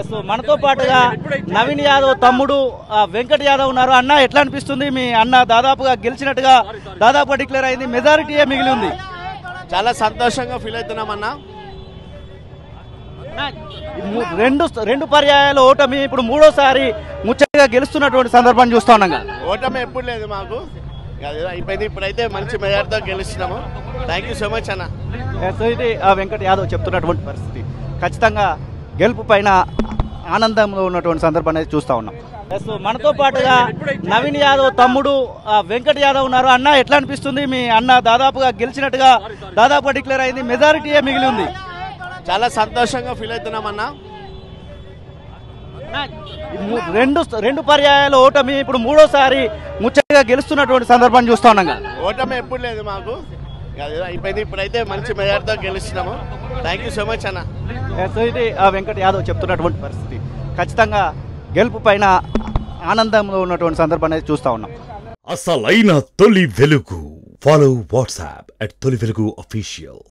So మనతో పాటుగా నవీన్ యాదవ్ తమ్ముడు వెంకట్ యాదవ్ ఉన్నారు. అన్న ఎట్లా అనిపిస్తుంది? మీ అన్న దాదాపుగా గెలిచినట్టుగా దాదాపుగా డిక్లేర్ అయింది, మెజారిటీయే మిగిలి ఉంది. చాలా సంతోషంగా ఫీల్ అవుతున్నాం అన్న. రెండు పర్యాయాల ఓటమి, ఇప్పుడు మూడోసారి ముచ్చటగా గెలుస్తున్నటువంటి సందర్భాన్ని చూస్తా ఉన్నాం. ఓటమి ఎప్పుడు లేదు మాకు, అయిపోయింది. ఇప్పుడైతే మంచి మెజార్టీతో గెలుస్తున్నాము. థ్యాంక్ యూ సో మచ్ అన్న. సో ఇది వెంకట్ యాదవ్ చెప్తున్నటువంటి పరిస్థితి. ఖచ్చితంగా గెలుపు పైన ఆనందంలో ఉన్నటువంటి సందర్భాన్ని చూస్తూ ఉన్నాం. సో మనతో పాటుగా నవీన్ యాదవ్ తమ్ముడు వెంకట్ యాదవ్ ఉన్నారు. అన్న ఎట్లా అనిపిస్తుంది? మీ అన్న దాదాపుగా గెలిచినట్టుగా దాదాపుగా డిక్లేర్ అయింది, మెజారిటీయే మిగిలి ఉంది. చాలా సంతోషంగా ఫీల్ అవుతున్నాం అన్న. రెండు పర్యాయాల ఓటమి, ఇప్పుడు మూడోసారి ముచ్చటగా గెలుస్తున్నటువంటి సందర్భాన్ని చూస్తా ఉన్నాం. ఓటమి ఎప్పుడు లేదు మాకు, అయిపోయింది. ఇప్పుడైతే మంచి మెజార్టీతో గెలుస్తున్నాము. థ్యాంక్ యూ సో మచ్ అన్న. సో ఇది వెంకట్ యాదవ్ చెప్తున్నటువంటి పరిస్థితి. ఖచ్చితంగా గెలుపు పైన ఆనందంలో ఉన్నటువంటి సందర్భాన్ని చూస్తా ఉన్నాం. అసలైన తొలి వెలుగు. ఫాలో వాట్సాప్ @తొలి వెలుగు అఫీషియల్.